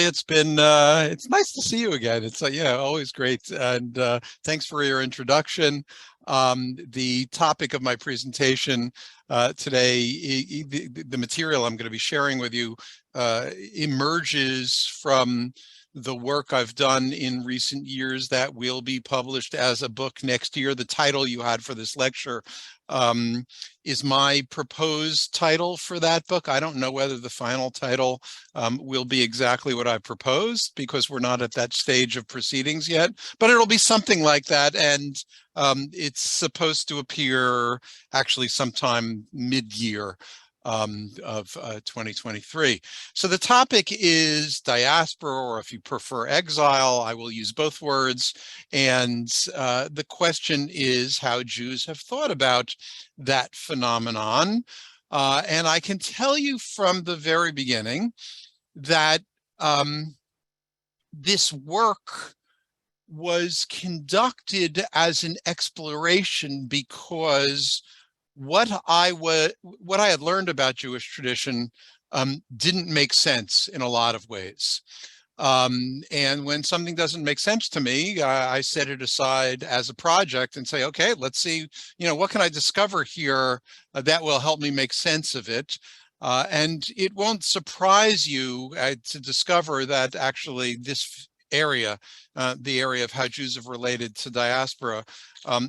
It's nice to see you again. It's always great. And thanks for your introduction. The topic of my presentation today, the material I'm going to be sharing with you emerges from the work I've done in recent years that will be published as a book next year. The title you had for this lecture is my proposed title for that book. I don't know whether the final title will be exactly what I proposed, because we're not at that stage of proceedings yet, but it'll be something like that. And it's supposed to appear actually sometime mid-year of 2023. So the topic is diaspora, or if you prefer exile, I will use both words. And the question is how Jews have thought about that phenomenon. And I can tell you from the very beginning that this work was conducted as an exploration, because what I had learned about Jewish tradition didn't make sense in a lot of ways. And when something doesn't make sense to me, I set it aside as a project and say, okay, let's see, what can I discover here that will help me make sense of it? And it won't surprise you to discover that actually this area, the area of how Jews have related to diaspora,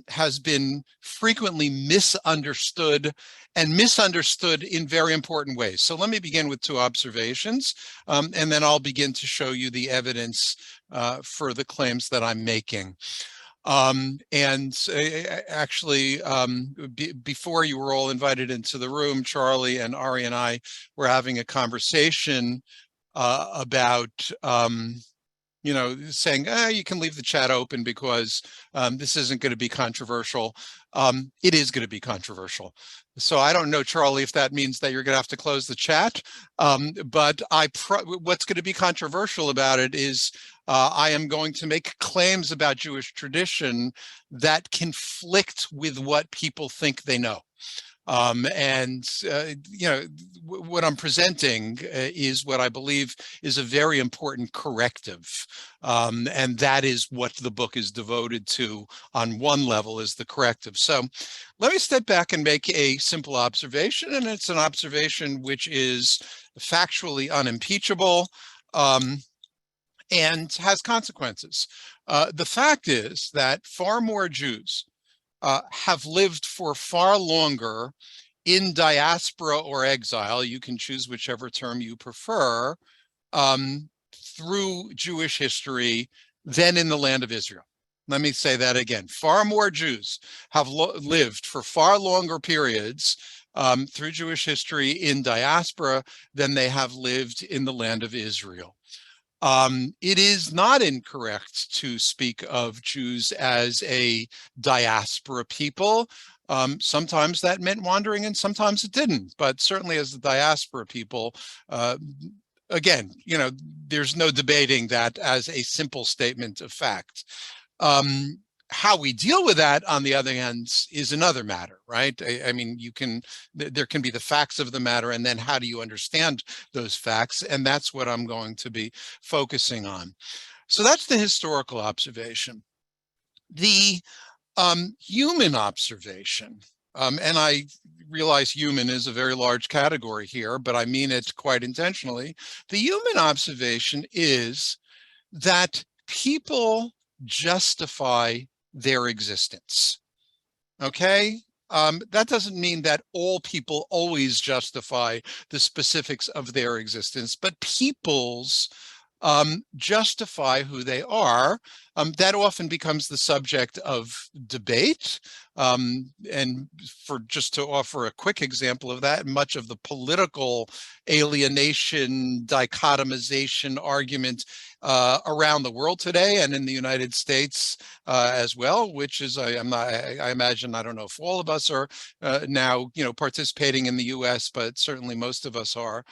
has been frequently misunderstood, and misunderstood in very important ways. So let me begin with two observations, and then I'll begin to show you the evidence for the claims that I'm making. Before you were all invited into the room, Charlie and Ari and I were having a conversation about saying, you can leave the chat open because this isn't going to be controversial. It is going to be controversial. So I don't know, Charlie, if that means that you're going to have to close the chat. But what's going to be controversial about it is I am going to make claims about Jewish tradition that conflict with what people think they know. What I'm presenting is what I believe is a very important corrective. And that is what the book is devoted to on one level, is the corrective. So let me step back and make a simple observation. And it's an observation which is factually unimpeachable and has consequences. The fact is that far more Jews have lived for far longer in diaspora or exile, you can choose whichever term you prefer, through Jewish history than in the land of Israel. Let me say that again. Far more Jews have lived for far longer periods through Jewish history in diaspora than they have lived in the land of Israel. It is not incorrect to speak of Jews as a diaspora people. Sometimes that meant wandering and sometimes it didn't, but certainly as a diaspora people, again, there's no debating that as a simple statement of fact. How we deal with that, on the other hand, is another matter, right? I mean, there can be the facts of the matter, and then how do you understand those facts? And that's what I'm going to be focusing on. So that's the historical observation. The human observation, and I realize human is a very large category here, but I mean it quite intentionally. The human observation is that people justify their existence. Okay? That doesn't mean that all people always justify the specifics of their existence, but peoples justify who they are. That often becomes the subject of debate. And just to offer a quick example of that, much of the political alienation, dichotomization argument around the world today, and in the United States as well, which is, I imagine, I don't know if all of us are now, participating in the US, but certainly most of us are.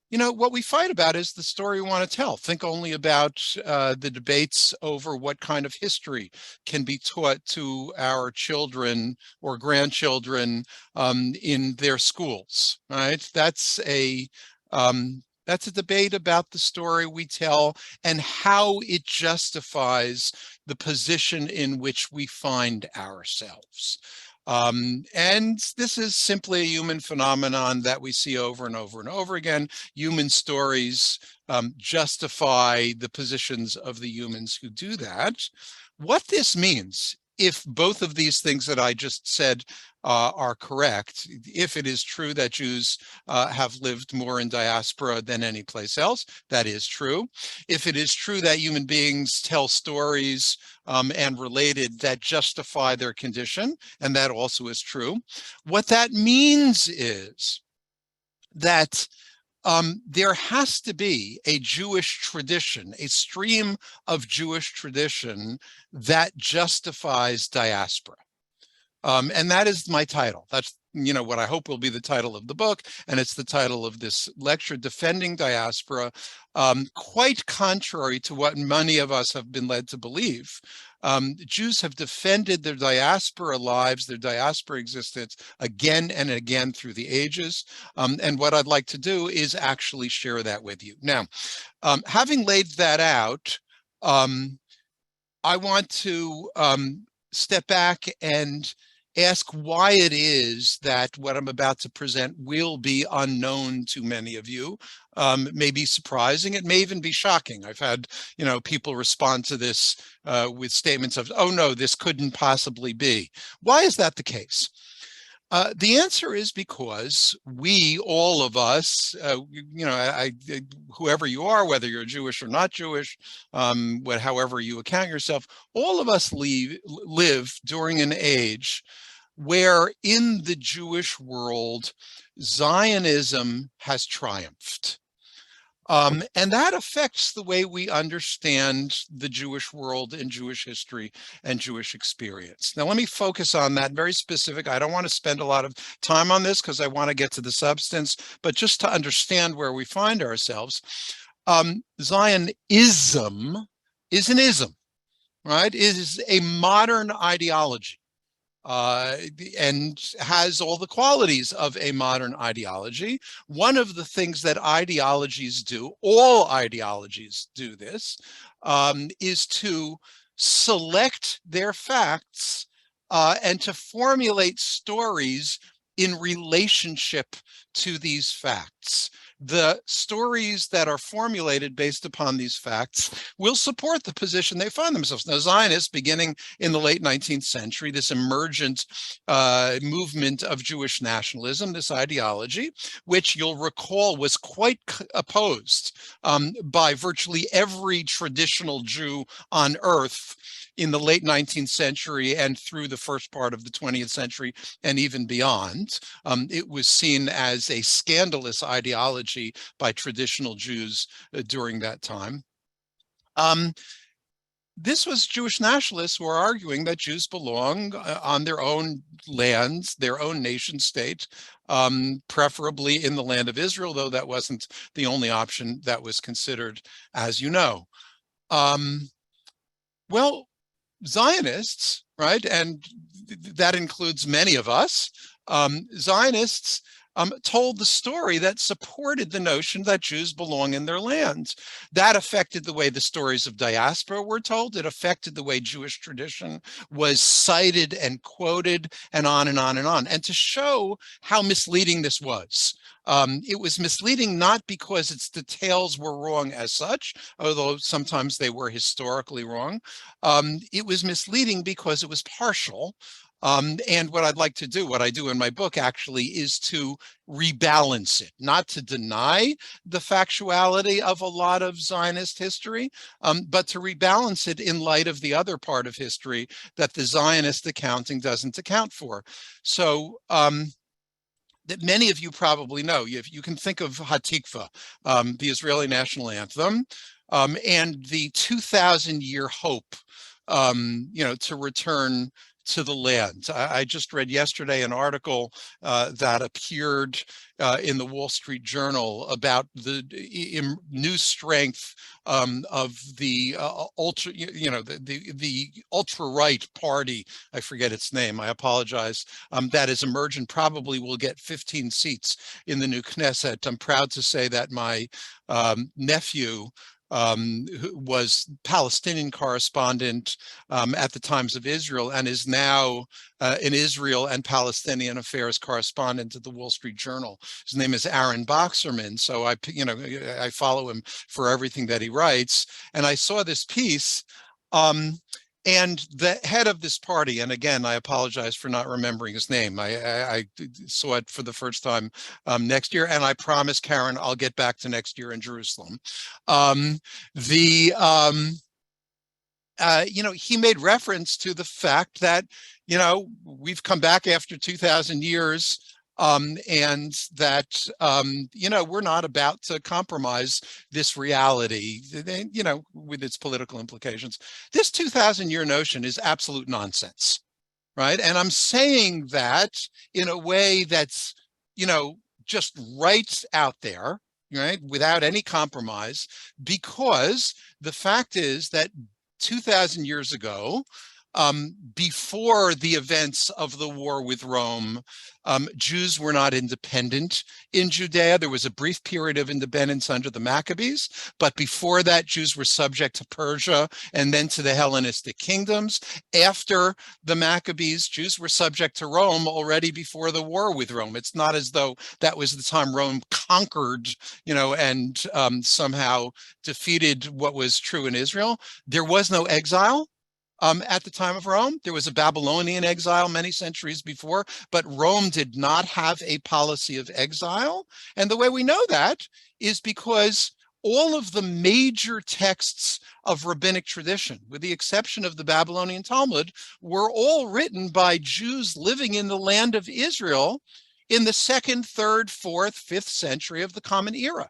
What we fight about is the story we want to tell. Think only about the debates over what kind of history can be taught to our children or grandchildren in their schools, right? That's a That's a debate about the story we tell and how it justifies the position in which we find ourselves. And this is simply a human phenomenon that we see over and over and over again. Human stories justify the positions of the humans who do that. What this means, if both of these things that I just said are correct, if it is true that Jews have lived more in diaspora than any place else, that is true. If it is true that human beings tell stories and related that justify their condition, and that also is true, what that means is that there has to be a Jewish tradition, a stream of Jewish tradition that justifies diaspora. And that is my title. That's, what I hope will be the title of the book, and it's the title of this lecture, Defending Diaspora. Quite contrary to what many of us have been led to believe, Jews have defended their diaspora lives, their diaspora existence again and again through the ages. And what I'd like to do is actually share that with you. Now, having laid that out, I want to step back and ask why it is that what I'm about to present will be unknown to many of you. It may be surprising. It may even be shocking. I've had, people respond to this with statements of, oh no, this couldn't possibly be. Why is that the case? The answer is because we, all of us, whoever you are, whether you're Jewish or not Jewish, however you account yourself, all of us live during an age where in the Jewish world, Zionism has triumphed. And that affects the way we understand the Jewish world and Jewish history and Jewish experience. Now, let me focus on that very specific. I don't want to spend a lot of time on this because I want to get to the substance, but just to understand where we find ourselves, Zionism is an ism, right? It is a modern ideology. And has all the qualities of a modern ideology. One of the things that ideologies do, all ideologies do this, is to select their facts and to formulate stories in relationship to these facts. The stories that are formulated based upon these facts will support the position they find themselves. Now, Zionists, beginning in the late 19th century, this emergent movement of Jewish nationalism, this ideology, which you'll recall was quite opposed by virtually every traditional Jew on earth in the late 19th century and through the first part of the 20th century and even beyond. It was seen as a scandalous ideology by traditional Jews during that time. This was Jewish nationalists who were arguing that Jews belong on their own lands, their own nation state, preferably in the land of Israel, though that wasn't the only option that was considered, as you know. Well, Zionists, right, and that includes many of us, Zionists told the story that supported the notion that Jews belong in their lands. That affected the way the stories of diaspora were told. It affected the way Jewish tradition was cited and quoted, and on and on and on. And to show how misleading this was, it was misleading not because its details were wrong as such, although sometimes they were historically wrong. It was misleading because it was partial. And what I'd like to do, what I do in my book actually, is to rebalance it, not to deny the factuality of a lot of Zionist history, but to rebalance it in light of the other part of history that the Zionist accounting doesn't account for. So that many of you probably know, you can think of Hatikva, the Israeli national anthem, and the 2,000-year hope, to return to the land. I just read yesterday an article that appeared in the Wall Street Journal about the new strength of the the ultra-right party. I forget its name. I apologize. That is emergent. Probably will get 15 seats in the new Knesset. I'm proud to say that my nephew, who was Palestinian correspondent at the Times of Israel and is now an Israel and Palestinian affairs correspondent at the Wall Street Journal. His name is Aaron Boxerman. So I follow him for everything that he writes. And I saw this piece. And the head of this party, and again, I apologize for not remembering his name. I saw it for the first time next year, and I promise, Karen, I'll get back to next year in Jerusalem. He made reference to the fact that, we've come back after 2,000 years, and that, we're not about to compromise this reality, with its political implications. This 2,000-year notion is absolute nonsense, right? And I'm saying that in a way that's, just right out there, right, without any compromise, because the fact is that 2,000 years ago, before the events of the war with Rome, Jews were not independent in Judea. There was a brief period of independence under the Maccabees, but before that, Jews were subject to Persia and then to the Hellenistic kingdoms. After the Maccabees, Jews were subject to Rome already before the war with Rome. It's not as though that was the time Rome conquered, and somehow defeated what was true in Israel. There was no exile. At the time of Rome. There was a Babylonian exile many centuries before, but Rome did not have a policy of exile. And the way we know that is because all of the major texts of rabbinic tradition, with the exception of the Babylonian Talmud, were all written by Jews living in the land of Israel in the 2nd, 3rd, 4th, 5th century of the Common Era.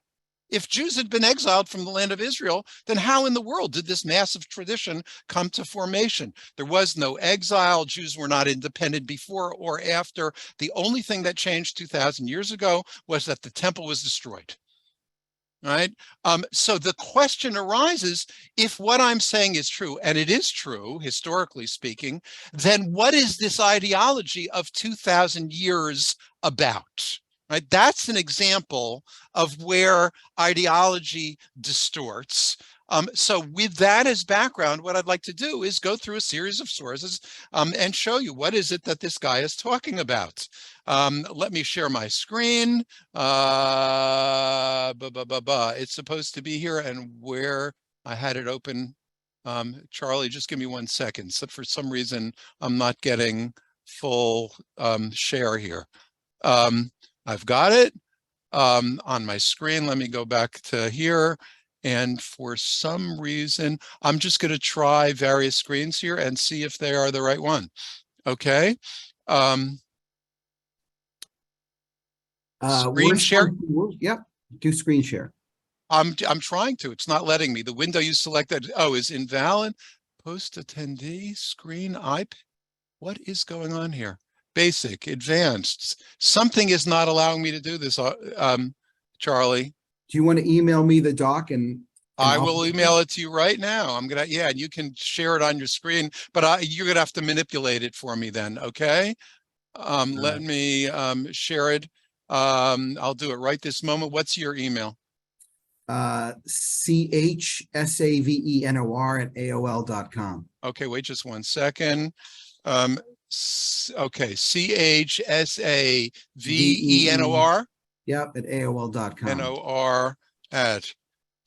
If Jews had been exiled from the land of Israel, then how in the world did this massive tradition come to formation? There was no exile. Jews were not independent before or after. The only thing that changed 2,000 years ago was that the temple was destroyed. Right? So the question arises, if what I'm saying is true, and it is true, historically speaking, then what is this ideology of 2,000 years about? Right? That's an example of where ideology distorts. So with that as background, what I'd like to do is go through a series of sources and show you what is it that this guy is talking about. Let me share my screen. It's supposed to be here, and where I had it open. Charlie, just give me 1 second. So for some reason, I'm not getting full share here. I've got it on my screen. Let me go back to here. And for some reason, I'm just going to try various screens here and see if they are the right one. Okay. Screen share. Yep. Do screen share. I'm trying to. It's not letting me. The window you selected, is invalid. Post attendee screen IP. What is going on here? Basic, advanced. Something is not allowing me to do this, Charlie. Do you want to email me the doc and I will email it to you right now. I'm gonna, and you can share it on your screen, but you're gonna have to manipulate it for me then, okay? Let me share it. I'll do it right this moment. What's your email? CHSAVENOR@AOL.com. Okay, wait just 1 second. Okay, CHSAVENOR. Yep, at AOL.com. NOR at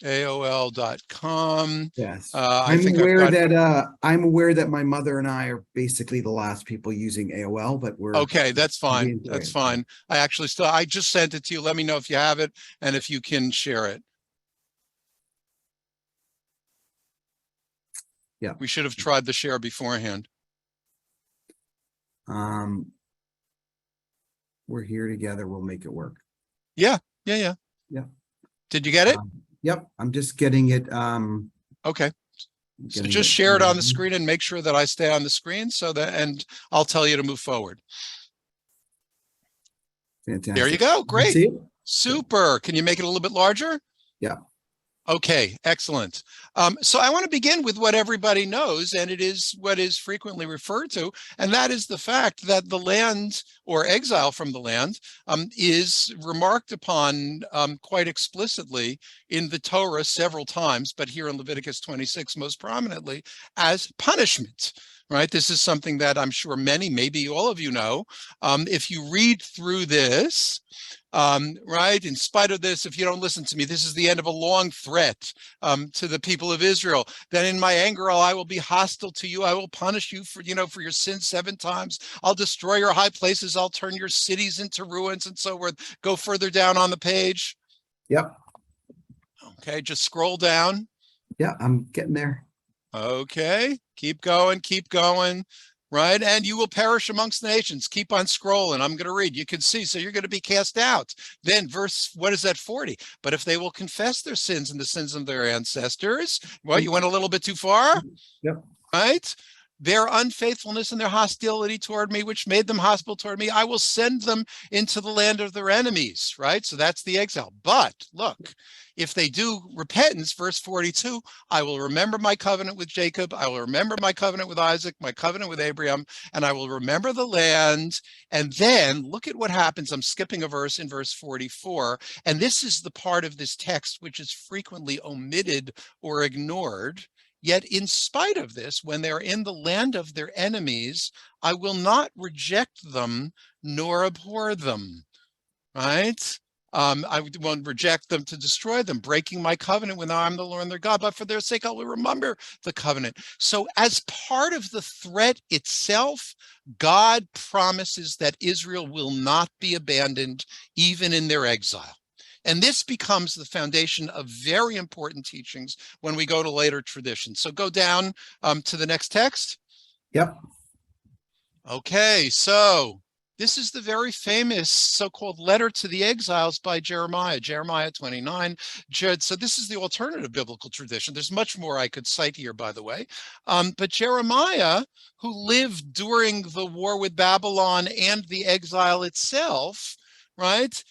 AOL.com. Yes. I'm aware that my mother and I are basically the last people using AOL, but we're okay. That's fine. That's fine. I just sent it to you. Let me know if you have it and if you can share it. Yeah. We should have tried the share beforehand. We're here together. We'll make it work. Yeah. Yeah. Did you get it? Yep. I'm just getting it. Okay. So just share it on the screen and make sure that I stay on the screen and I'll tell you to move forward. Fantastic. There you go. Great. See it? Super. Can you make it a little bit larger? Yeah. Okay, excellent. So I want to begin with what everybody knows, and it is what is frequently referred to, and that is the fact that the land, or exile from the land, is remarked upon quite explicitly in the Torah several times, but here in Leviticus 26 most prominently, as punishment. Right? This is something that I'm sure many, maybe all of you know. If you read through this, right, in spite of this, if you don't listen to me, this is the end of a long threat to the people of Israel. Then in my anger, I will be hostile to you. I will punish you for your sins 7 times. I'll destroy your high places. I'll turn your cities into ruins and so forth. Go further down on the page. Yep. Okay, just scroll down. Yeah, I'm getting there. Okay, keep going, right? And you will perish amongst the nations. Keep on scrolling. I'm going to read. You can see, so you're going to be cast out. Then verse, what is that, 40? But if they will confess their sins and the sins of their ancestors, well, you went a little bit too far. Yep. Right? Their unfaithfulness and their hostility toward me, which made them hostile toward me, I will send them into the land of their enemies, right? So that's the exile. But look, if they do repentance, verse 42, I will remember my covenant with Jacob. I will remember my covenant with Isaac, my covenant with Abraham, and I will remember the land. And then look at what happens. I'm skipping a verse in verse 44. And this is the part of this text which is frequently omitted or ignored. Yet in spite of this, when they're in the land of their enemies, I will not reject them nor abhor them, right? I won't reject them to destroy them, breaking my covenant when I'm the Lord their God, but for their sake, I will remember the covenant. So as part of the threat itself, God promises that Israel will not be abandoned even in their exile. And this becomes the foundation of very important teachings when we go to later traditions. So go down to the next text. Yep. Okay, so this is the very famous so-called letter to the exiles by Jeremiah, Jeremiah 29. So this is the alternative biblical tradition. There's much more I could cite here, by the way. But Jeremiah, who lived during the war with Babylon and the exile itself, right,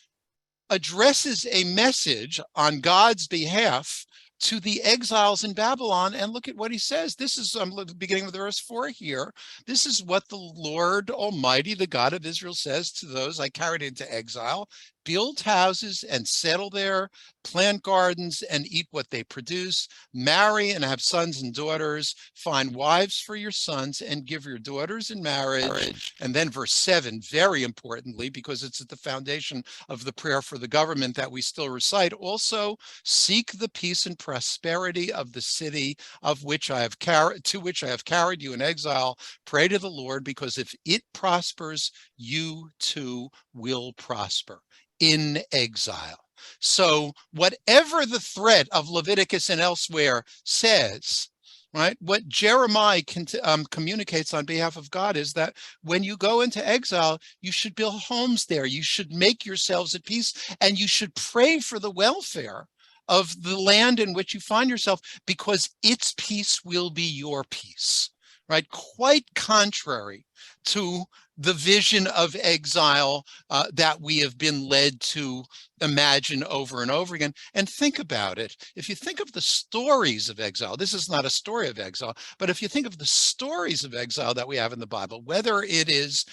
addresses a message on God's behalf to the exiles in Babylon. And look at what he says. This is beginning with verse 4 here. This is what the Lord Almighty, the God of Israel, says to those I carried into exile: build houses and settle there, plant gardens and eat what they produce, marry and have sons and daughters, find wives for your sons and give your daughters in marriage. And then verse 7, very importantly, because it's at the foundation of the prayer for the government that we still recite, also seek the peace and prosperity of the city of which I have carried you in exile. Pray to the Lord, because if it prospers, you too will prosper in exile. So whatever the threat of Leviticus and elsewhere says, right, what Jeremiah communicates on behalf of God is that when you go into exile, you should build homes there. You should make yourselves at peace, and you should pray for the welfare of the land in which you find yourself, because its peace will be your peace, right? Quite contrary to the vision of exile that we have been led to imagine over and over again. And think about it. If you think of the stories of exile, this is not a story of exile, but if you think of the stories of exile that we have in the Bible, whether it is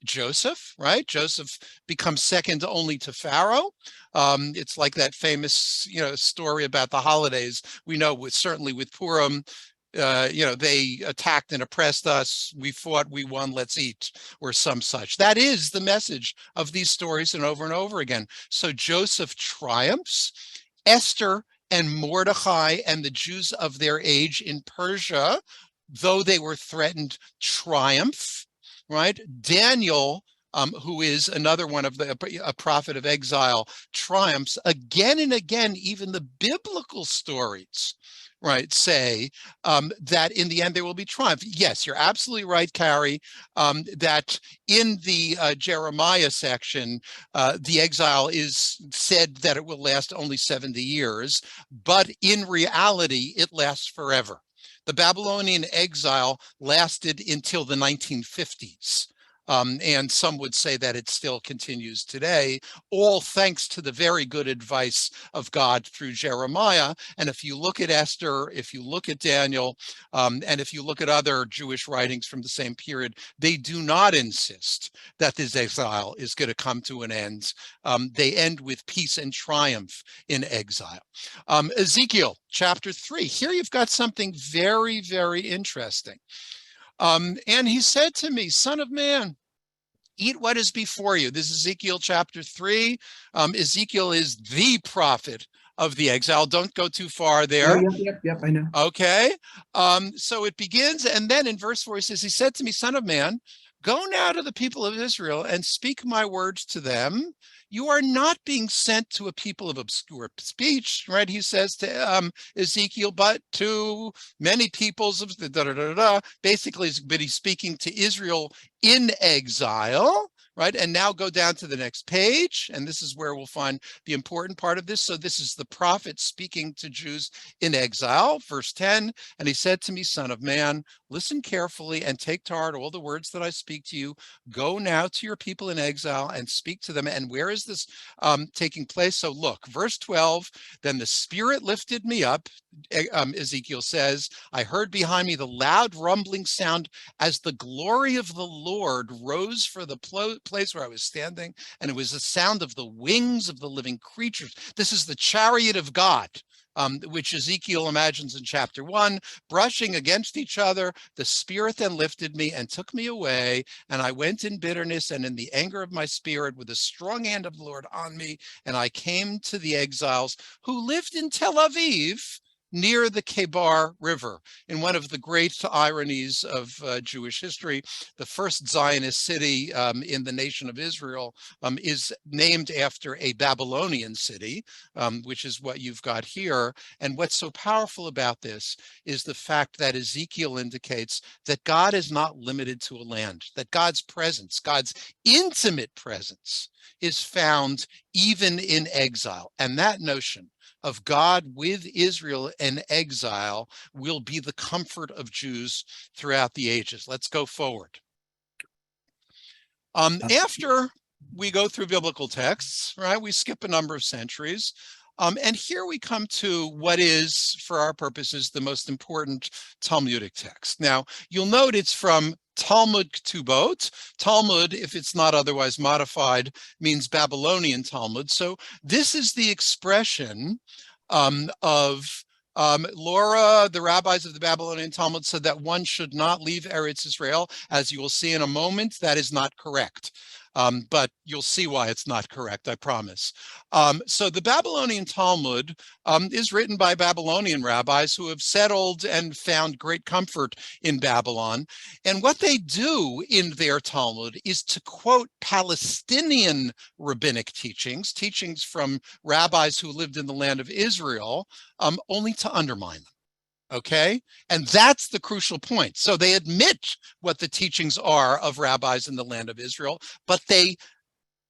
Joseph, right? Joseph becomes second only to Pharaoh. It's like that famous, story about the holidays. We know certainly with Purim, they attacked and oppressed us. We fought, we won, let's eat, or some such. That is the message of these stories and over again. So Joseph triumphs. Esther and Mordecai and the Jews of their age in Persia, though they were threatened, triumph, right? Daniel, who is another one of a prophet of exile, triumphs again and again. Even the biblical stories, right, say that in the end there will be triumph. Yes, you're absolutely right, Carrie, that in the Jeremiah section, the exile is said that it will last only 70 years, but in reality, it lasts forever. The Babylonian exile lasted until the 1950s. And some would say that it still continues today, all thanks to the very good advice of God through Jeremiah. And if you look at Esther, if you look at Daniel, and if you look at other Jewish writings from the same period, they do not insist that this exile is going to come to an end. They end with peace and triumph in exile. Ezekiel chapter 3, here you've got something very, very interesting. And he said to me, son of man, eat what is before you. This is Ezekiel chapter 3. Ezekiel is the prophet of the exile. Don't go too far there. Oh, yep, I know. Okay. So it begins, and then in verse 4, he says, he said to me, son of man, go now to the people of Israel and speak my words to them. You are not being sent to a people of obscure speech, right? He says to Ezekiel, but to many peoples of basically, but he's speaking to Israel in exile, right? And now go down to the next page, and this is where we'll find the important part of this. So this is the prophet speaking to Jews in exile, verse 10, and he said to me, son of man, listen carefully and take to heart all the words that I speak to you. Go now to your people in exile and speak to them. And where is this taking place? So look, verse 12, then the Spirit lifted me up, Ezekiel says, I heard behind me the loud rumbling sound as the glory of the Lord rose for the place where I was standing, and it was the sound of the wings of the living creatures. This is the chariot of God, which Ezekiel imagines in chapter 1, brushing against each other. The Spirit then lifted me and took me away, and I went in bitterness and in the anger of my spirit with the strong hand of the Lord on me, and I came to the exiles who lived in Tel Aviv, near the Kebar River. In one of the great ironies of Jewish history, the first Zionist city in the nation of Israel is named after a Babylonian city, which is what you've got here. And what's so powerful about this is the fact that Ezekiel indicates that God is not limited to a land, that God's presence, God's intimate presence, is found even in exile. And that notion of God with Israel in exile will be the comfort of Jews throughout the ages. Let's go forward. After we go through biblical texts, right, we skip a number of centuries. And here we come to what is, for our purposes, the most important Talmudic text. Now, you'll note it's from Talmud Ketubot. Talmud, if it's not otherwise modified, means Babylonian Talmud. So this is the expression of Laura, the rabbis of the Babylonian Talmud, said that one should not leave Eretz Israel. As you will see in a moment, that is not correct. But you'll see why it's not correct, I promise. So the Babylonian Talmud is written by Babylonian rabbis who have settled and found great comfort in Babylon. And what they do in their Talmud is to quote Palestinian rabbinic teachings, teachings from rabbis who lived in the land of Israel, only to undermine them. Okay, and that's the crucial point. So they admit what the teachings are of rabbis in the land of Israel, but they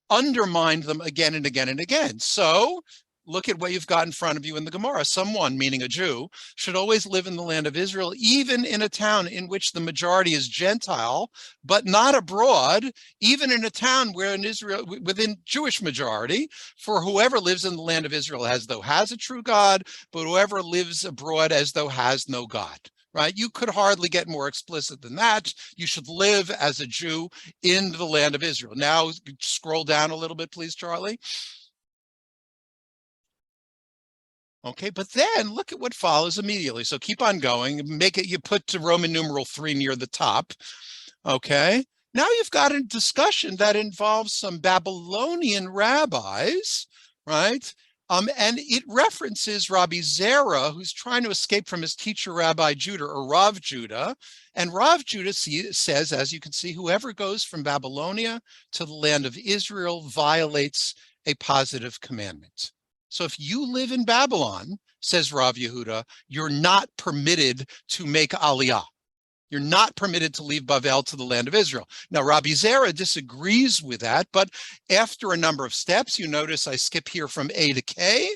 undermine them again and again and again. So look at what you've got in front of you in the Gemara. Someone, meaning a Jew, should always live in the land of Israel, even in a town in which the majority is Gentile, but not abroad, even in a town where in Israel, within Jewish majority, for whoever lives in the land of Israel as though has a true God, but whoever lives abroad as though has no God. Right? You could hardly get more explicit than that. You should live as a Jew in the land of Israel. Now, scroll down a little bit, please, Charlie. Okay, but then look at what follows immediately. So keep on going, make it, you put to Roman numeral 3 near the top. Okay, now you've got a discussion that involves some Babylonian rabbis, right? And it references Rabbi Zera, who's trying to escape from his teacher, Rabbi Judah, or Rav Judah. And Rav Judah says, as you can see, whoever goes from Babylonia to the land of Israel violates a positive commandment. So if you live in Babylon, says Rav Yehuda, you're not permitted to make aliyah. You're not permitted to leave Bavel to the land of Israel. Now, Rabbi Zera disagrees with that, but after a number of steps, you notice I skip here from A to K.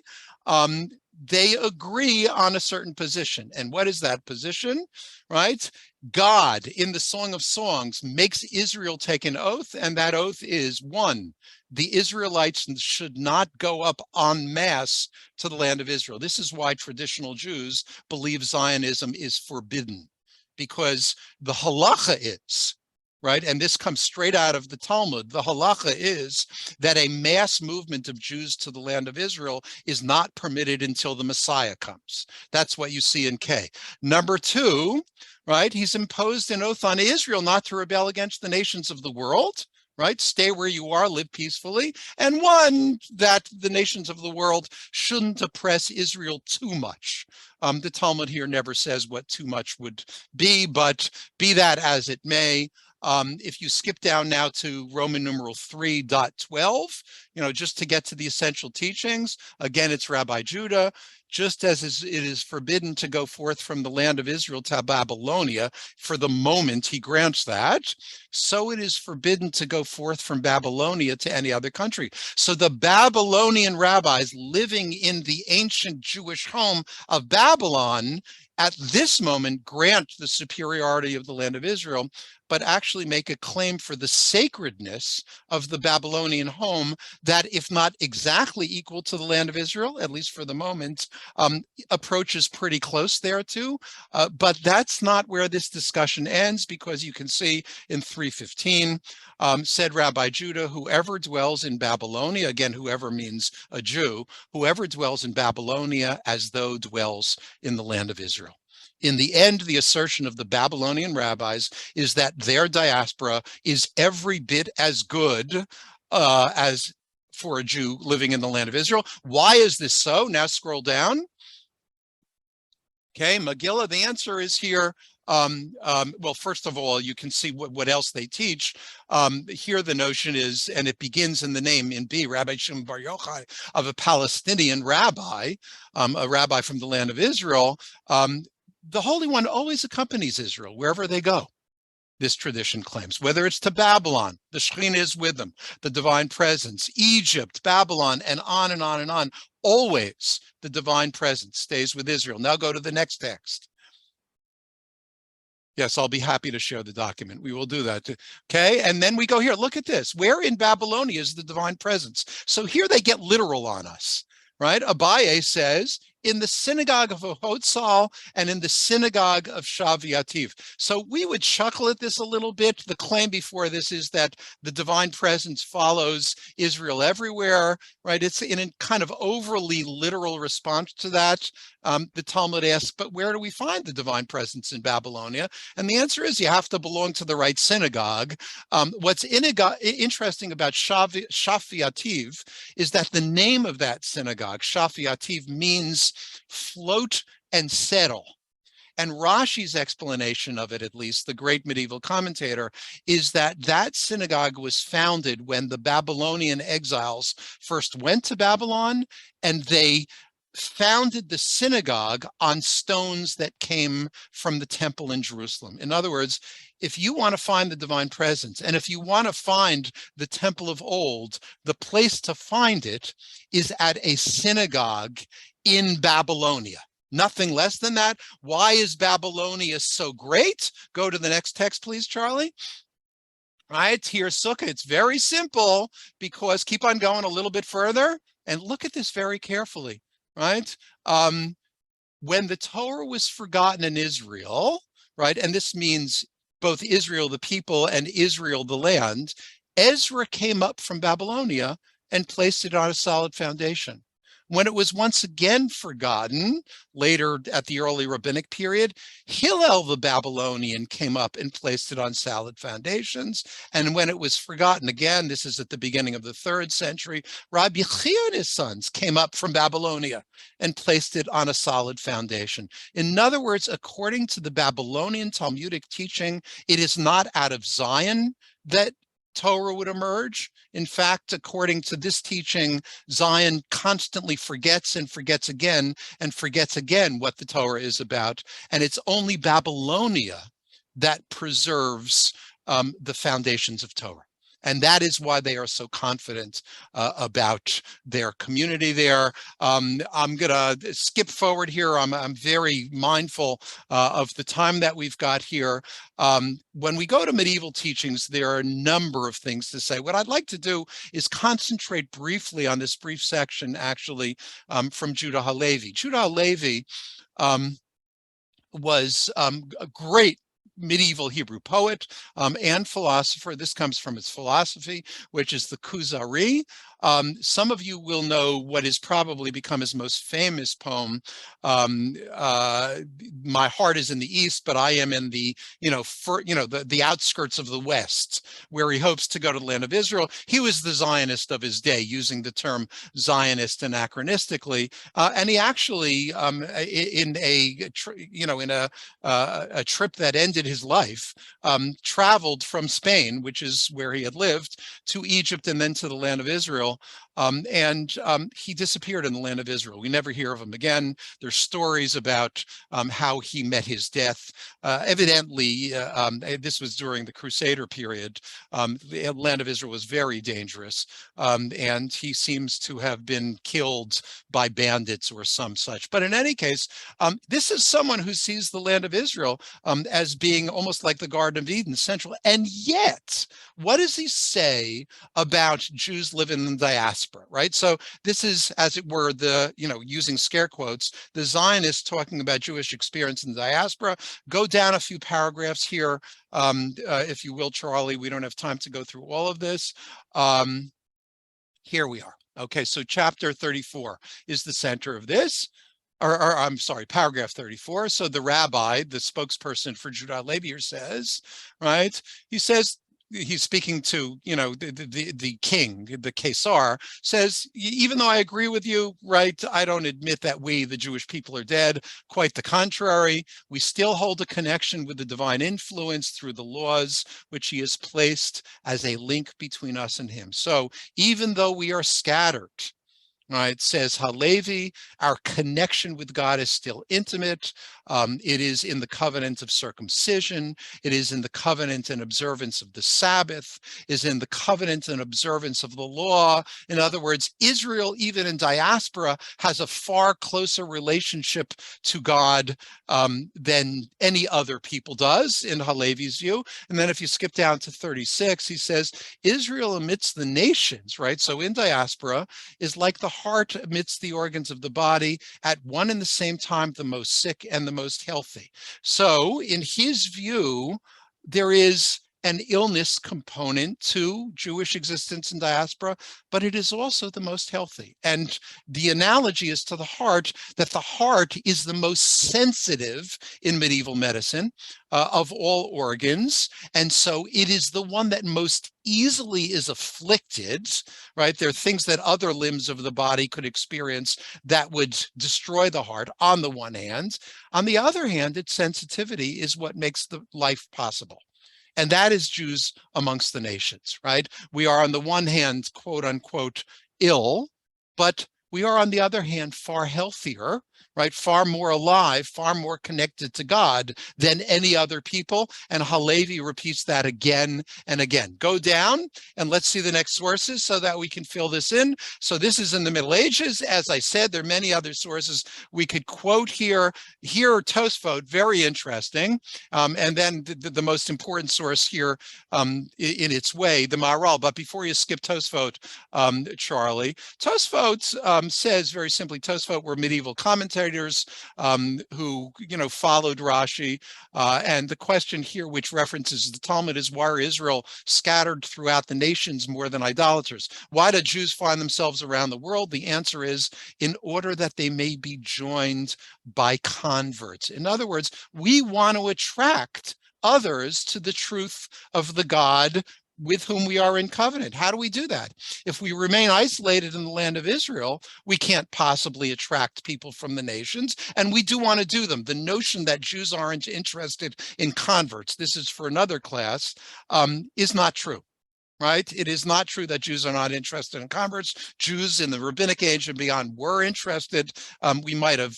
they agree on a certain position. And what is that position, right? God, in the Song of Songs, makes Israel take an oath, and that oath is, one, the Israelites should not go up en masse to the land of Israel. This is why traditional Jews believe Zionism is forbidden, because the halacha is, right, and this comes straight out of the Talmud, the halacha is that a mass movement of Jews to the land of Israel is not permitted until the Messiah comes. That's what you see in K. Number two, right, he's imposed an oath on Israel not to rebel against the nations of the world, right? Stay where you are, live peacefully. And one, that the nations of the world shouldn't oppress Israel too much. The Talmud here never says what too much would be, but be that as it may. If you skip down now to Roman numeral 3.12, just to get to the essential teachings, again, it's Rabbi Judah. Just as it is forbidden to go forth from the land of Israel to Babylonia, for the moment he grants that, so it is forbidden to go forth from Babylonia to any other country. So the Babylonian rabbis living in the ancient Jewish home of Babylon at this moment grant the superiority of the land of Israel, but actually make a claim for the sacredness of the Babylonian home that, if not exactly equal to the land of Israel, at least for the moment, approaches pretty close there too. But that's not where this discussion ends, because you can see in 3:15, said Rabbi Judah, whoever dwells in Babylonia, again, whoever means a Jew, whoever dwells in Babylonia as though dwells in the land of Israel. In the end, the assertion of the Babylonian rabbis is that their diaspora is every bit as good as for a Jew living in the land of Israel. Why is this so? Now scroll down. Okay, Megillah, the answer is here. Well, first of all, you can see what else they teach. Here the notion is, and it begins in the name in B, Rabbi Shimon Bar Yochai, of a Palestinian rabbi, a rabbi from the land of Israel. The Holy One always accompanies Israel wherever they go, this tradition claims, whether it's to Babylon, the Shekhinah is with them, the divine presence, Egypt, Babylon, and on and on and on. Always the divine presence stays with Israel. Now go to the next text. Yes, I'll be happy to share the document. We will do that. Okay, and then we go here. Look at this. Where in Babylonia is the divine presence? So here they get literal on us, right? Abaye says, in the synagogue of Hotzal and in the synagogue of Shavuativ. So we would chuckle at this a little bit. The claim before this is that the divine presence follows Israel everywhere, right? It's in a kind of overly literal response to that. The Talmud asks, but where do we find the divine presence in Babylonia? And the answer is you have to belong to the right synagogue. What's interesting about Shavuativ is that the name of that synagogue, Shavuativ, means float and settle. And Rashi's explanation of it, at least, the great medieval commentator, is that that synagogue was founded when the Babylonian exiles first went to Babylon, and they founded the synagogue on stones that came from the temple in Jerusalem. In other words, if you want to find the divine presence, and if you want to find the temple of old, the place to find it is at a synagogue in Babylonia. Nothing less than that. Why is Babylonia so great? Go to the next text, please, Charlie. Right, here's Sukkah. It's very simple, because keep on going a little bit further and look at this very carefully, right? When the Torah was forgotten in Israel, right, and this means both Israel, the people, and Israel, the land, Ezra came up from Babylonia and placed it on a solid foundation. When it was once again forgotten, later at the early rabbinic period, Hillel the Babylonian came up and placed it on solid foundations. And when it was forgotten again, this is at the beginning of the 3rd century, Rabbi Chia and his sons came up from Babylonia and placed it on a solid foundation. In other words, according to the Babylonian Talmudic teaching, it is not out of Zion that Torah would emerge. In fact, according to this teaching, Zion constantly forgets and forgets again what the Torah is about. And it's only Babylonia that preserves the foundations of Torah. And that is why they are so confident about their community there. I'm going to skip forward here. I'm very mindful of the time that we've got here. When we go to medieval teachings, there are a number of things to say. What I'd like to do is concentrate briefly on this brief section, actually, from Judah Halevi. Judah Halevi was a great medieval Hebrew poet and philosopher. This comes from his philosophy, which is the Kuzari. Some of you will know what has probably become his most famous poem, "My heart is in the east, but I am in the, the outskirts of the west," where he hopes to go to the land of Israel. He was the Zionist of his day, using the term Zionist anachronistically, and he actually, in a trip that ended his life, traveled from Spain, which is where he had lived, to Egypt and then to the land of Israel. He disappeared in the land of Israel. We never hear of him again. There's stories about how he met his death. Evidently, this was during the Crusader period. The land of Israel was very dangerous, and he seems to have been killed by bandits or some such. But in any case, this is someone who sees the land of Israel as being almost like the Garden of Eden, central. And yet, what does he say about Jews living in the diaspora, right? So this is, as it were, the, using scare quotes, the Zionists talking about Jewish experience in the diaspora. Go down a few paragraphs here, if you will, Charlie. We don't have time to go through all of this. Here we are. Okay, so chapter 34 is the center of this. Or I'm sorry, paragraph 34. So the rabbi, the spokesperson for Judah Halevi, says, right? He says, he's speaking to, the king, the Caesar, says, even though I agree with you, right, I don't admit that we, the Jewish people, are dead. Quite the contrary. We still hold a connection with the divine influence through the laws which he has placed as a link between us and him. So even though we are scattered, right, says Halevi, our connection with God is still intimate. It is in the covenant of circumcision. It is in the covenant and observance of the Sabbath, is in the covenant and observance of the law. In other words, Israel, even in diaspora, has a far closer relationship to God than any other people does, in Halevi's view. And then if you skip down to 36, he says, Israel amidst the nations, right? So in diaspora is like the heart amidst the organs of the body, at one and the same time, the most sick and the most healthy. So in his view, there is an illness component to Jewish existence in diaspora, but it is also the most healthy. And the analogy is to the heart, that the heart is the most sensitive in medieval medicine of all organs. And so it is the one that most easily is afflicted, right? There are things that other limbs of the body could experience that would destroy the heart on the one hand. On the other hand, its sensitivity is what makes the life possible. And that is Jews amongst the nations, right? We are on the one hand, quote unquote, ill, but we are on the other hand far healthier, right? Far more alive, far more connected to God than any other people. And Halevi repeats that again and again. Go down and let's see the next sources so that we can fill this in. So this is in the Middle Ages. As I said, there are many other sources we could quote here. Here, Tosfot, very interesting. And then the most important source here in its way, the Maharal. But before you skip Tosfot, Charlie, Tosfot says very simply, Tosfot were medieval commentators who, followed Rashi. And the question here, which references the Talmud, is why are Israel scattered throughout the nations more than idolaters? Why do Jews find themselves around the world? The answer is in order that they may be joined by converts. In other words, we want to attract others to the truth of the God with whom we are in covenant. How do we do that? If we remain isolated in the land of Israel, we can't possibly attract people from the nations, and we do want to do them. The notion that Jews aren't interested in converts, this is for another class, is not true. right? It is not true that Jews are not interested in converts. Jews in the rabbinic age and beyond were interested. We might have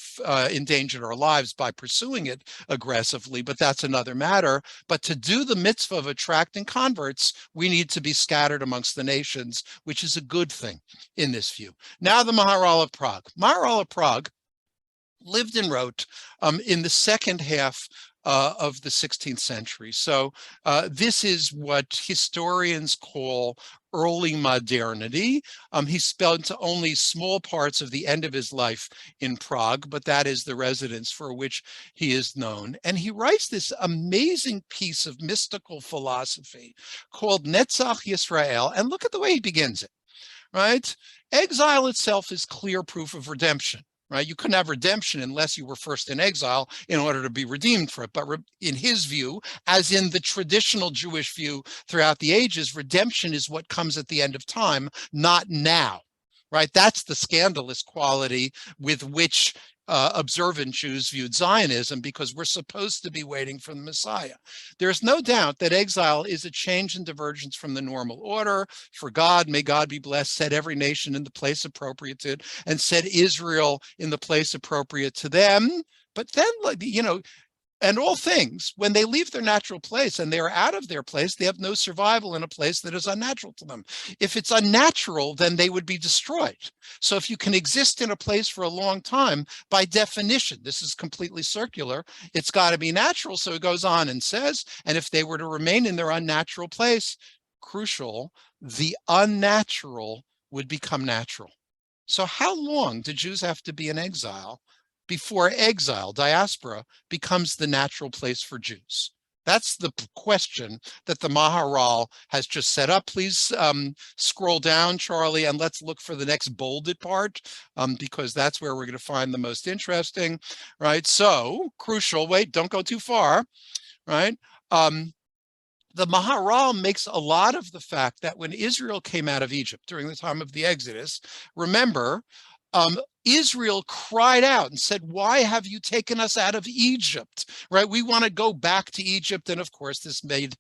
endangered our lives by pursuing it aggressively, but that's another matter. But to do the mitzvah of attracting converts, we need to be scattered amongst the nations, which is a good thing in this view. Now the Maharal of Prague. Maharal of Prague lived and wrote in the second half of the 16th century. So this is what historians call early modernity. He spent only small parts of the end of his life in Prague, but that is the residence for which he is known. And he writes this amazing piece of mystical philosophy called Netzach Yisrael. And look at the way he begins it, right? Exile itself is clear proof of redemption. Right? You couldn't have redemption unless you were first in exile in order to be redeemed for it. But in his view, as in the traditional Jewish view throughout the ages, redemption is what comes at the end of time, not now. Right? That's the scandalous quality with which observant Jews viewed Zionism, because we're supposed to be waiting for the Messiah. There's no doubt that exile is a change and divergence from the normal order. For God, may God be blessed, set every nation in the place appropriate to it, and set Israel in the place appropriate to them. But then, and all things, when they leave their natural place and they are out of their place, they have no survival in a place that is unnatural to them. If it's unnatural, then they would be destroyed. So if you can exist in a place for a long time, by definition, this is completely circular, it's got to be natural. So it goes on and says, and if they were to remain in their unnatural place, crucial, the unnatural would become natural. So how long do Jews have to be in exile before exile, diaspora, becomes the natural place for Jews? That's the question that the Maharal has just set up. Please scroll down, Charlie, and let's look for the next bolded part, because that's where we're going to find the most interesting, right? So, crucial, wait, don't go too far, right? The Maharal makes a lot of the fact that when Israel came out of Egypt during the time of the Exodus, remember, Israel cried out and said, why have you taken us out of Egypt? Right? We want to go back to Egypt. And of course, this made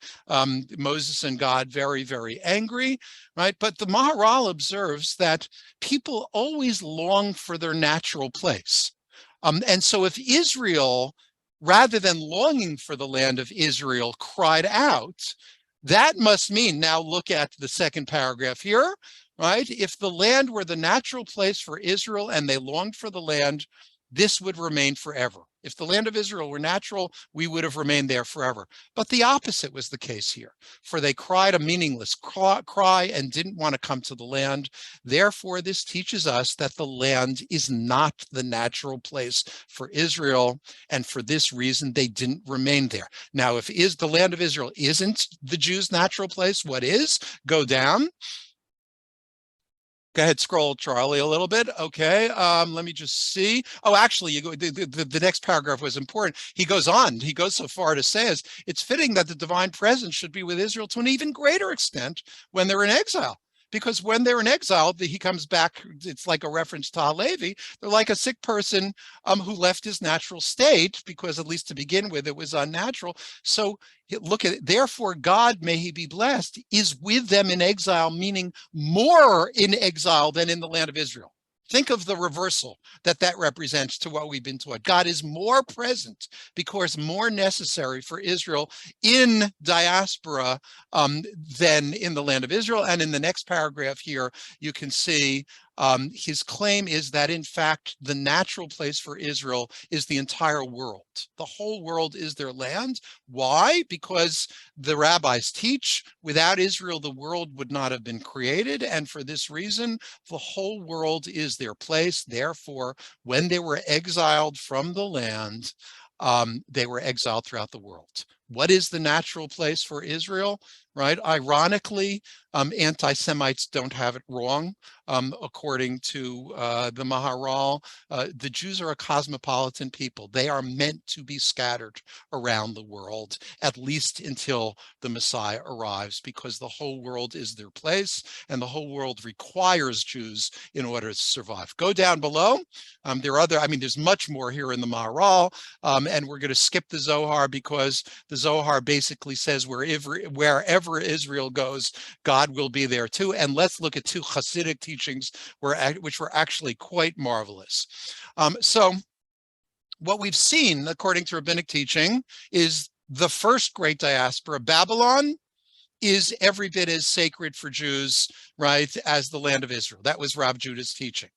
Moses and God very, very angry. Right? But the Maharal observes that people always long for their natural place. And so if Israel, rather than longing for the land of Israel, cried out, that must mean, now look at the second paragraph here, right? If the land were the natural place for Israel and they longed for the land, this would remain forever. If the land of Israel were natural, we would have remained there forever. But the opposite was the case here, for they cried a meaningless cry and didn't want to come to the land. Therefore, this teaches us that the land is not the natural place for Israel, and for this reason, they didn't remain there. Now, if the land of Israel isn't the Jews' natural place, what is? Go down. Go ahead, scroll, Charlie, a little bit. Okay, let me just see. Oh, actually, the next paragraph was important. He goes on. He goes so far to say, it's fitting that the divine presence should be with Israel to an even greater extent when they're in exile. Because when they're in exile, he comes back, it's like a reference to Halevi. They're like a sick person who left his natural state, because at least to begin with, it was unnatural. So look at it. Therefore, God, may he be blessed, is with them in exile, meaning more in exile than in the land of Israel. Think of the reversal that represents to what we've been taught. God is more present because more necessary for Israel in diaspora than in the land of Israel. And in the next paragraph here, you can see his claim is that, in fact, the natural place for Israel is the entire world. The whole world is their land. Why? Because the rabbis teach, without Israel, the world would not have been created. And for this reason, the whole world is their place. Therefore, when they were exiled from the land, they were exiled throughout the world. What is the natural place for Israel? Right? Ironically, anti-Semites don't have it wrong. According to the Maharal, the Jews are a cosmopolitan people. They are meant to be scattered around the world, at least until the Messiah arrives, because the whole world is their place, and the whole world requires Jews in order to survive. Go down below. There's much more here in the Maharal, and we're going to skip the Zohar because the The Zohar basically says wherever Israel goes, God will be there too. And let's look at two Hasidic teachings which were actually quite marvelous. So what we've seen, according to rabbinic teaching, is the first great diaspora, Babylon, is every bit as sacred for Jews, right, as the land of Israel. That was Rav Judah's teaching.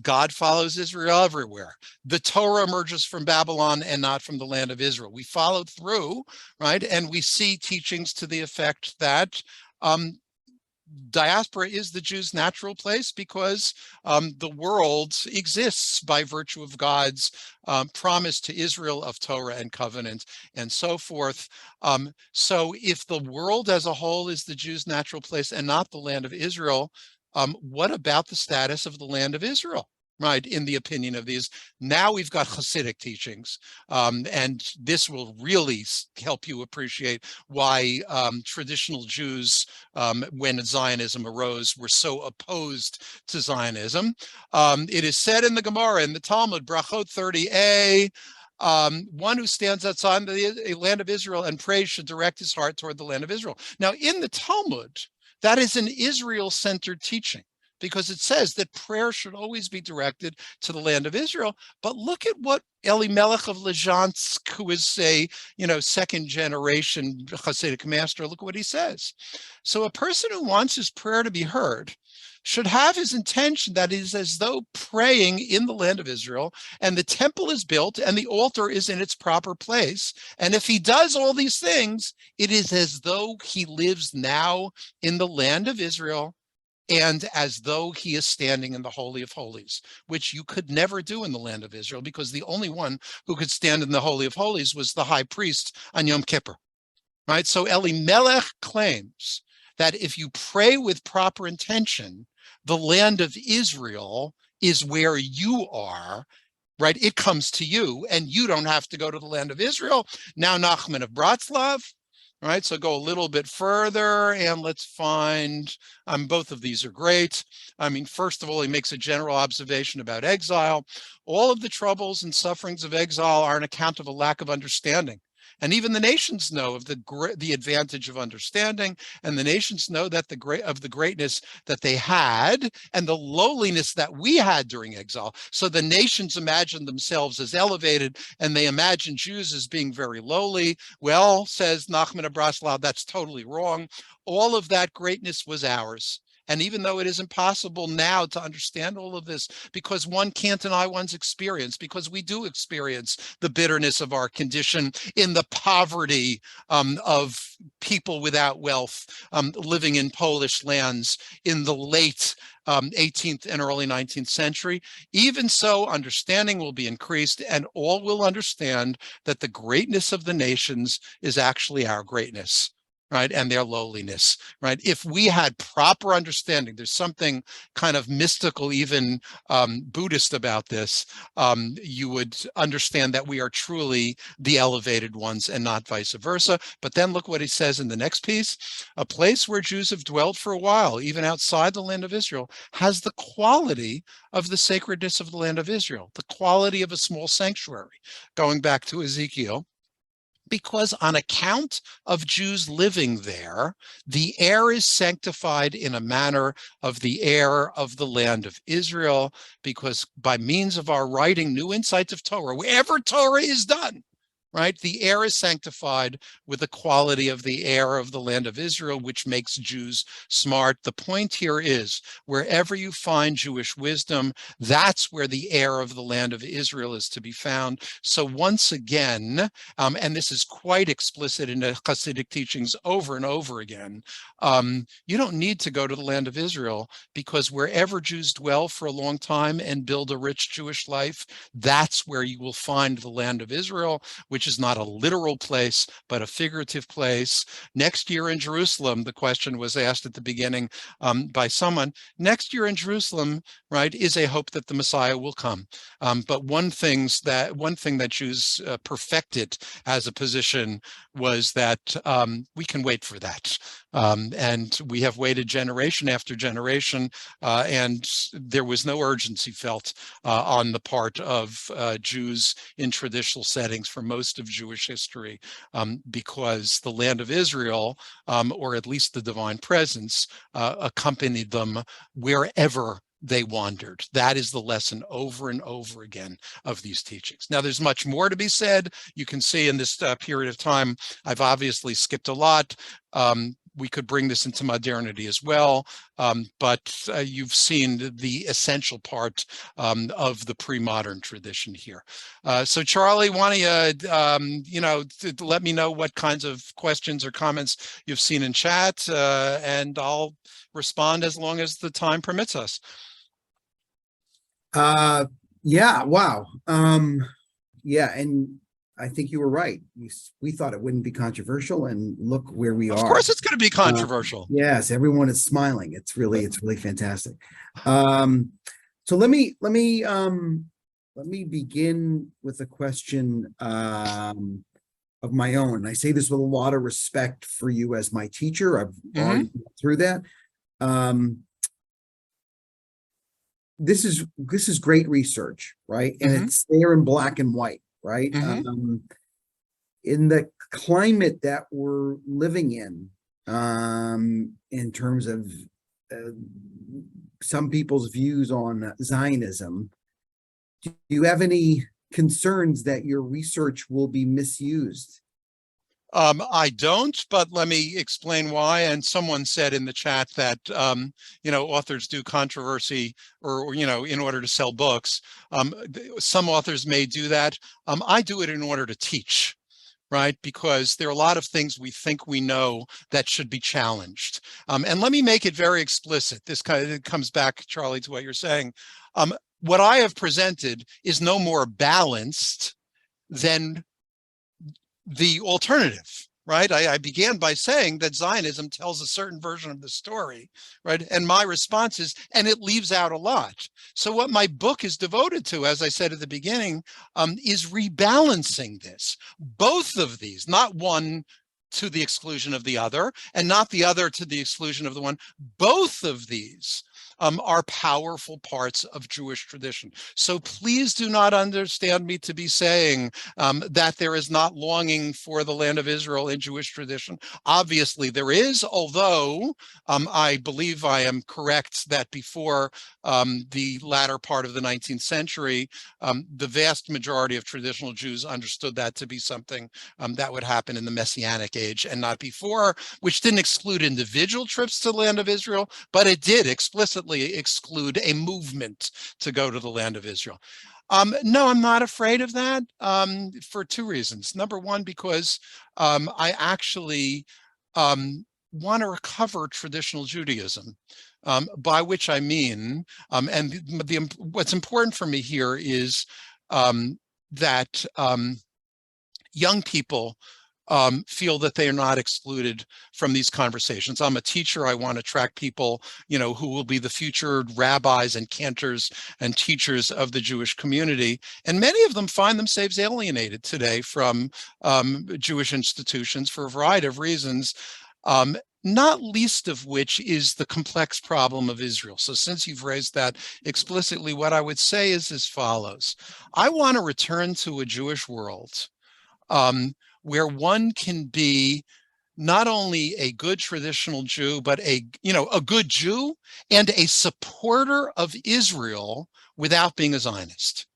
God follows Israel everywhere. The Torah emerges from Babylon and not from the land of Israel. We followed through, right, and we see teachings to the effect that diaspora is the Jews' natural place because the world exists by virtue of God's promise to Israel of Torah and covenant and so forth. So if the world as a whole is the Jews' natural place and not the land of Israel, what about the status of the land of Israel? Right, in the opinion of these. Now we've got Hasidic teachings, and this will really help you appreciate why traditional Jews, when Zionism arose, were so opposed to Zionism. It is said in the Gemara, in the Talmud, Brachot 30a, one who stands outside the land of Israel and prays should direct his heart toward the land of Israel. Now, in the Talmud, that is an Israel-centered teaching, because it says that prayer should always be directed to the land of Israel. But look at what Elimelech of Lezhansk, who is a second generation Hasidic master, look at what he says. So a person who wants his prayer to be heard should have his intention that is as though praying in the land of Israel, and the temple is built and the altar is in its proper place. And if he does all these things, it is as though he lives now in the land of Israel, and as though he is standing in the Holy of Holies, which you could never do in the land of Israel, because the only one who could stand in the Holy of Holies was the high priest on Yom Kippur, right? So Elimelech claims that if you pray with proper intention, the land of Israel is where you are, right? It comes to you, and you don't have to go to the land of Israel. Now Nachman of Bratslav, right? So go a little bit further and let's find, both of these are great. I mean, first of all, he makes a general observation about exile. All of the troubles and sufferings of exile are an account of a lack of understanding. And even the nations know of the advantage of understanding, and the nations know that the greatness that they had and the lowliness that we had during exile. So the nations imagine themselves as elevated, and they imagine Jews as being very lowly. Well, says Nachman of Bratslav, that's totally wrong. All of that greatness was ours. And even though it is impossible now to understand all of this, because one can't deny one's experience, because we do experience the bitterness of our condition in the poverty of people without wealth living in Polish lands in the late 18th and early 19th century. Even so, understanding will be increased, and all will understand that the greatness of the nations is actually our greatness, right, and their lowliness, right? If we had proper understanding, there's something kind of mystical, even Buddhist about this, you would understand that we are truly the elevated ones and not vice versa. But then look what he says in the next piece. A place where Jews have dwelt for a while, even outside the land of Israel, has the quality of the sacredness of the land of Israel, the quality of a small sanctuary, going back to Ezekiel. Because on account of Jews living there, the air is sanctified in a manner of the air of the land of Israel, because by means of our writing new insights of Torah, wherever Torah is done, right, the air is sanctified with the quality of the air of the land of Israel, which makes Jews smart. The point here is, wherever you find Jewish wisdom, that's where the air of the land of Israel is to be found. So once again, and this is quite explicit in the Hasidic teachings over and over again, you don't need to go to the land of Israel, because wherever Jews dwell for a long time and build a rich Jewish life, that's where you will find the land of Israel, which is not a literal place, but a figurative place. Next year in Jerusalem, the question was asked at the beginning by someone, next year in Jerusalem, right, is a hope that the Messiah will come. But one thing that Jews perfected as a position was that we can wait for that, And we have waited generation after generation, and there was no urgency felt on the part of Jews in traditional settings for most of Jewish history, because the land of Israel, or at least the divine presence, accompanied them wherever they wandered. That is the lesson over and over again of these teachings. Now, there's much more to be said. You can see in this period of time, I've obviously skipped a lot. We could bring this into modernity as well, but you've seen the essential part of the pre-modern tradition here. So, Charlie, why don't you, let me know what kinds of questions or comments you've seen in chat, and I'll respond as long as the time permits us. Yeah, wow. Yeah, and I think you were right. We thought it wouldn't be controversial, and look where we are. Of course it's going to be controversial. Yes, everyone is smiling. It's really fantastic. So let me begin with a question of my own. I say this with a lot of respect for you as my teacher. I've already been through that. This is great research, right? And it's there in black and white, right? In the climate that we're living in terms of some people's views on Zionism, do you have any concerns that your research will be misused? I don't, but let me explain why. And someone said in the chat that, authors do controversy or in order to sell books. Some authors may do that. I do it in order to teach, right? Because there are a lot of things we think we know that should be challenged. And let me make it very explicit. This kind of comes back, Charlie, to what you're saying. What I have presented is no more balanced than the alternative, right? I began by saying that Zionism tells a certain version of the story, right? And my response is, and it leaves out a lot. So what my book is devoted to, as I said at the beginning, is rebalancing this. Both of these, not one to the exclusion of the other, and not the other to the exclusion of the one. Both of these are powerful parts of Jewish tradition. So please do not understand me to be saying that there is not longing for the land of Israel in Jewish tradition. Obviously there is, although I believe I am correct that before the latter part of the 19th century, the vast majority of traditional Jews understood that to be something that would happen in the Messianic age and not before, which didn't exclude individual trips to the land of Israel, but it did explicitly exclude a movement to go to the land of Israel. No, I'm not afraid of that for two reasons. Number one, because I actually want to recover traditional Judaism, by which I mean, and what's important for me here is that young people feel that they are not excluded from these conversations. I'm a teacher. I want to attract people, who will be the future rabbis and cantors and teachers of the Jewish community. And many of them find themselves alienated today from Jewish institutions for a variety of reasons, not least of which is the complex problem of Israel. So since you've raised that explicitly, what I would say is as follows. I want to return to a Jewish world where one can be not only a good traditional Jew, but a good Jew and a supporter of Israel without being a Zionist,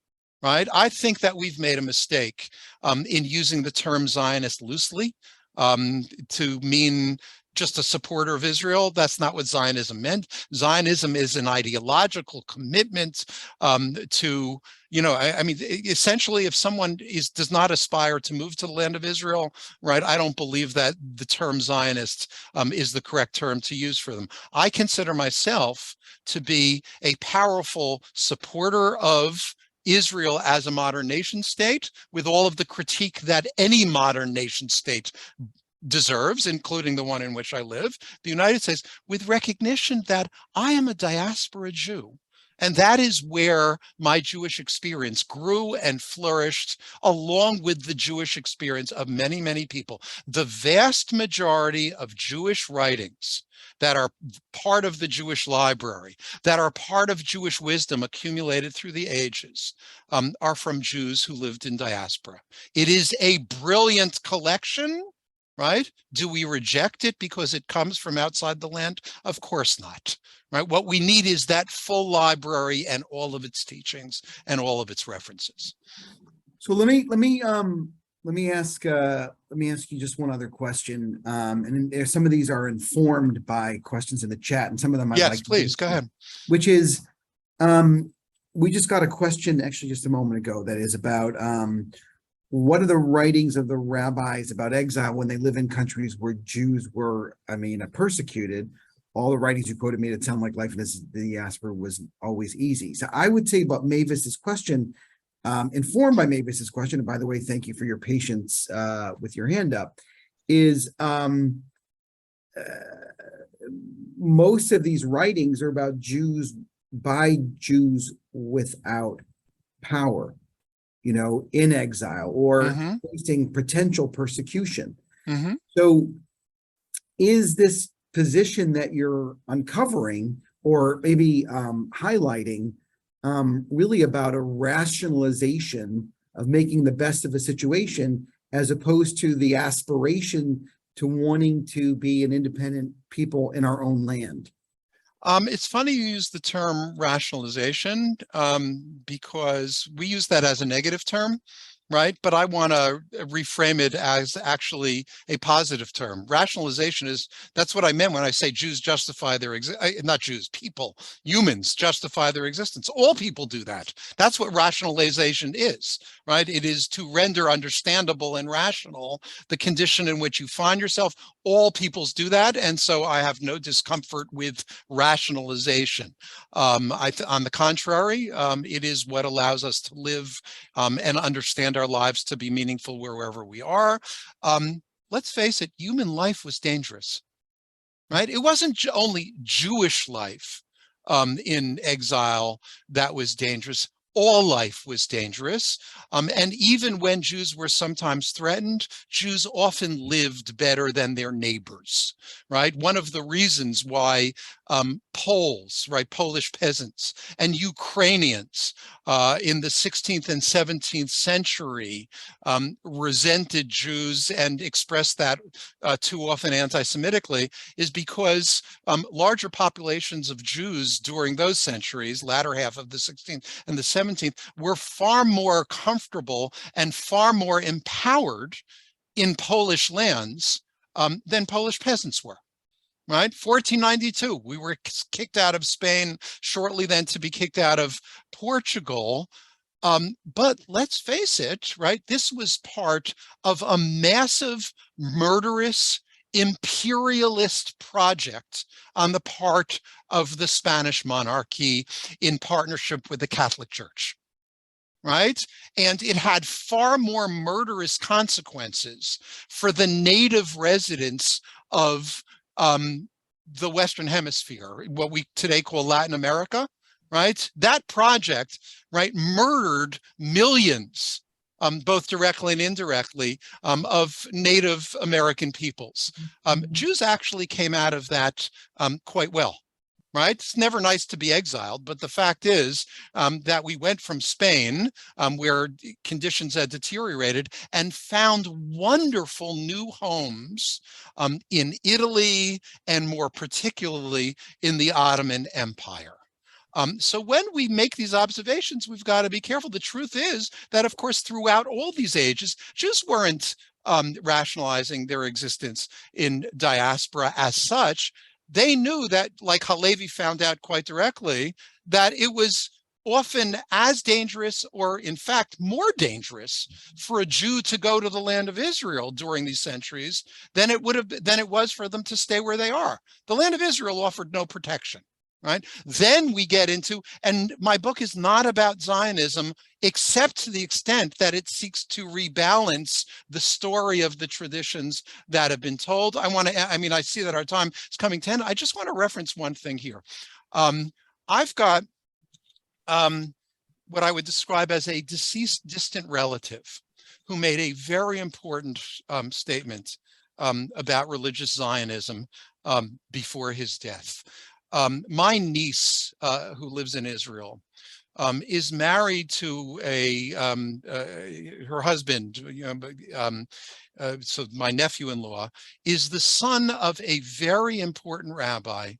right? I think that we've made a mistake in using the term Zionist loosely to mean just a supporter of Israel. That's not what Zionism meant. Zionism is an ideological commitment to, essentially, if someone does not aspire to move to the land of Israel, right, I don't believe that the term Zionist is the correct term to use for them. I consider myself to be a powerful supporter of Israel as a modern nation state, with all of the critique that any modern nation state deserves, including the one in which I live, the United States, with recognition that I am a diaspora Jew. And that is where my Jewish experience grew and flourished, along with the Jewish experience of many, many people. The vast majority of Jewish writings that are part of the Jewish library, that are part of Jewish wisdom accumulated through the ages, are from Jews who lived in diaspora. It is a brilliant collection, right? Do we reject it because it comes from outside the land? Of course not, right? What we need is that full library and all of its teachings and all of its references. So let me ask you just one other question. And some of these are informed by questions in the chat, and some of them I'd Yes, please go ahead. Which is, we just got a question actually just a moment ago that is about what are the writings of the rabbis about exile when they live in countries where Jews were, persecuted? All the writings you quoted made it sound like life in the diaspora was always easy. So I would say about Mavis's question, informed by Mavis's question, and by the way, thank you for your patience with your hand up, is most of these writings are about Jews by Jews without power, in exile or facing potential persecution. So is this position that you're uncovering or maybe highlighting really about a rationalization of making the best of a situation, as opposed to the aspiration to wanting to be an independent people in our own land? It's funny you use the term rationalization because we use that as a negative term, right? But I want to reframe it as actually a positive term. Rationalization that's what I meant when I say Jews justify their not Jews, people, humans justify their existence. All people do that. That's what rationalization is, right? It is to render understandable and rational the condition in which you find yourself. All peoples do that, and so I have no discomfort with rationalization. On the contrary, it is what allows us to live and understand our lives to be meaningful wherever we are. Let's face it, human life was dangerous, right? It wasn't only Jewish life in exile that was dangerous. All life was dangerous. And even when Jews were sometimes threatened, Jews often lived better than their neighbors, right? One of the reasons why Poles, right, Polish peasants, and Ukrainians in the 16th and 17th century resented Jews and expressed that too often anti-Semitically is because larger populations of Jews during those centuries, latter half of the 16th and the 17th, were far more comfortable and far more empowered in Polish lands than Polish peasants were. Right, 1492, we were kicked out of Spain, shortly then to be kicked out of Portugal. But let's face it, right, this was part of a massive, murderous, imperialist project on the part of the Spanish monarchy in partnership with the Catholic Church, right? And it had far more murderous consequences for the native residents of the Western Hemisphere, what we today call Latin America, right? That project, right, murdered millions, both directly and indirectly, of Native American peoples. Jews actually came out of that quite well. Right? It's never nice to be exiled, but the fact is that we went from Spain, where conditions had deteriorated, and found wonderful new homes in Italy, and more particularly in the Ottoman Empire. So when we make these observations, we've got to be careful. The truth is that, of course, throughout all these ages, Jews weren't rationalizing their existence in diaspora as such. They knew that, like Halevi found out quite directly, that it was often as dangerous, or in fact more dangerous, for a Jew to go to the land of Israel during these centuries than it was for them to stay where they are. The land of Israel offered no protection. Right? Then we get into, and my book is not about Zionism, except to the extent that it seeks to rebalance the story of the traditions that have been told. I see that our time is coming to end. I just want to reference one thing here. I've got what I would describe as a deceased distant relative who made a very important statement about religious Zionism before his death. My niece, who lives in Israel, is married to her husband. So my nephew-in-law is the son of a very important rabbi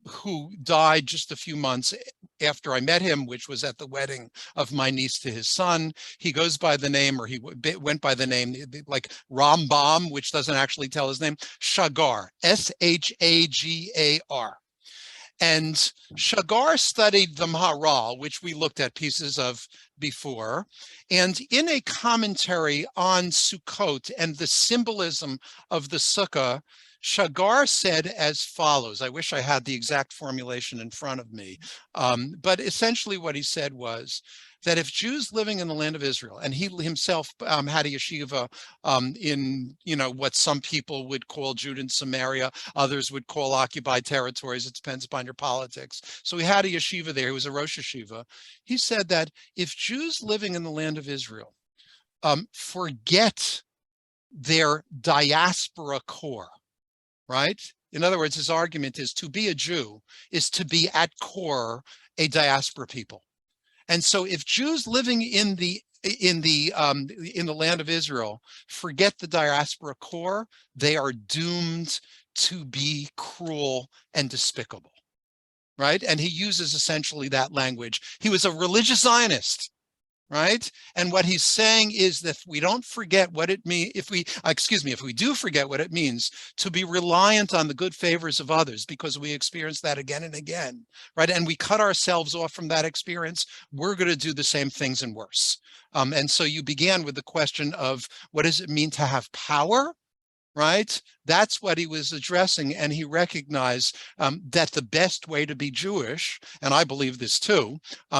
who died just a few months after I met him, which was at the wedding of my niece to his son. He goes by the name, or he went by the name, like Rambam, which doesn't actually tell his name, Shagar, Shagar. And Shagar studied the Maharal, which we looked at pieces of before. And in a commentary on Sukkot and the symbolism of the Sukkah, Shagar said as follows. I wish I had the exact formulation in front of me. But essentially what he said was that if Jews living in the land of Israel, and he himself had a yeshiva in, what some people would call Judah and Samaria, others would call occupied territories. It depends upon your politics. So he had a yeshiva there. He was a Rosh Yeshiva. He said that if Jews living in the land of Israel forget their diaspora core, right? In other words, his argument is to be a Jew is to be at core a diaspora people. And so if Jews living in the land of Israel forget the diaspora core, they are doomed to be cruel and despicable, right? And he uses essentially that language. He was a religious Zionist, right? And what he's saying is that we don't forget what it means, if we do forget what it means to be reliant on the good favors of others, because we experience that again and again, right? And we cut ourselves off from that experience, we're going to do the same things and worse. And so you began with the question of what does it mean to have power? Right? That's what he was addressing. And he recognized that the best way to be Jewish, and I believe this too,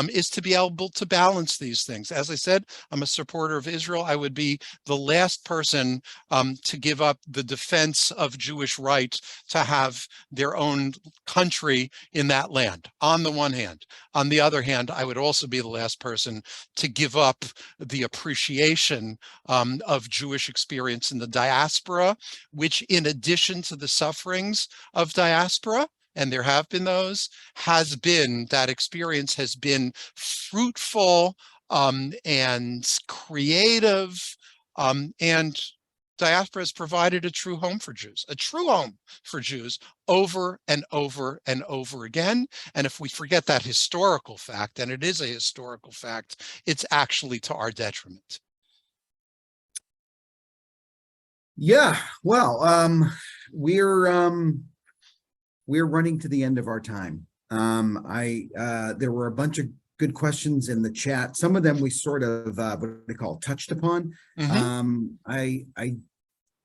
is to be able to balance these things. As I said, I'm a supporter of Israel. I would be the last person to give up the defense of Jewish right to have their own country in that land, on the one hand. On the other hand, I would also be the last person to give up the appreciation of Jewish experience in the diaspora, which in addition to the sufferings of diaspora, and there have been those, that experience has been fruitful and creative, and diaspora has provided a true home for Jews over and over and over again. And if we forget that historical fact, and it is a historical fact, it's actually to our detriment. Yeah, well, we're running to the end of our time. There were a bunch of good questions in the chat. Some of them we sort of touched upon. I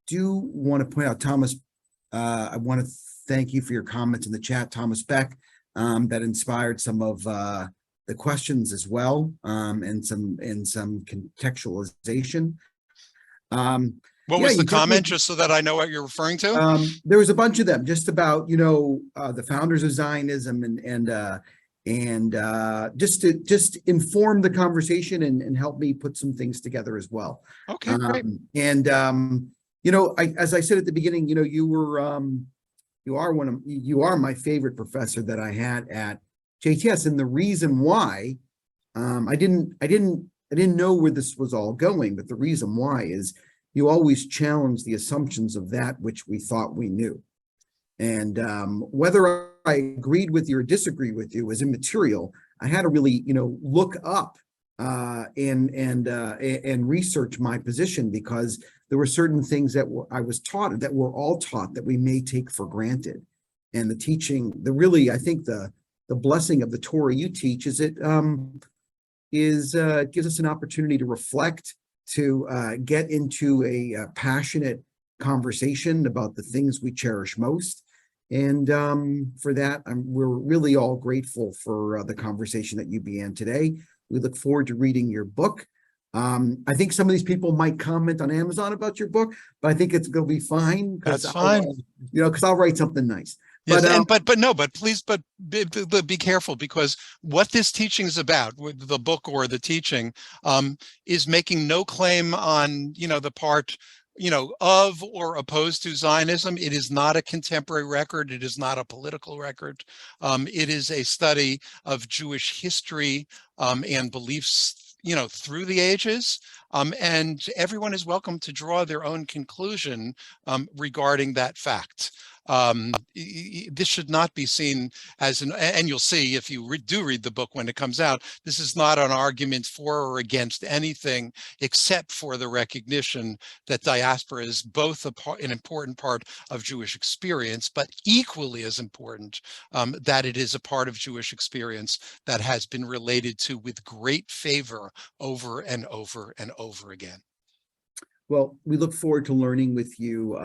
do want to point out, Thomas. I want to thank you for your comments in the chat, Thomas Beck. That inspired some of the questions as well, and some contextualization. What was the comment, just so that I know what you're referring to? There was a bunch of them, just about the founders of Zionism and just to inform the conversation and help me put some things together as well. Okay, great. And as I said at the beginning, you are my favorite professor that I had at JTS, and the reason why I didn't know where this was all going, but the reason why is you always challenge the assumptions of that which we thought we knew. And whether I agreed with you or disagreed with you was immaterial. I had to really, look up and research my position, because there were certain things that I was taught, that we're all taught, that we may take for granted. And the teaching, I think the blessing of the Torah you teach is it gives us an opportunity to reflect, to get into a passionate conversation about the things we cherish most. And for that, we're really all grateful for the conversation that you began today. We look forward to reading your book. I think some of these people might comment on Amazon about your book, but I think it's going to be fine. That's fine. Because I'll write something nice. Yes, But, please, be careful, because what this teaching is about, with the book or the teaching, is making no claim on, the part, of or opposed to Zionism. It is not a contemporary record. It is not a political record. It is a study of Jewish history and beliefs, through the ages. And everyone is welcome to draw their own conclusion regarding that fact. This should not be seen as and you'll see if you do read the book when it comes out, this is not an argument for or against anything, except for the recognition that diaspora is both an important part of Jewish experience, but equally as important, that it is a part of Jewish experience that has been related to with great favor over and over and over again. well, we look forward to learning with you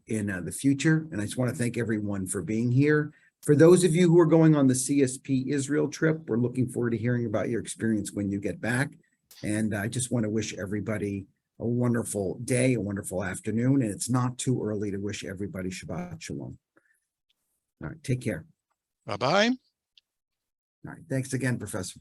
in the future. And I just want to thank everyone for being here. For those of you who are going on the CSP Israel trip, we're looking forward to hearing about your experience when you get back. And I just want to wish everybody a wonderful day, a wonderful afternoon. And it's not too early to wish everybody Shabbat Shalom. All right, take care. Bye-bye. All right, thanks again, Professor.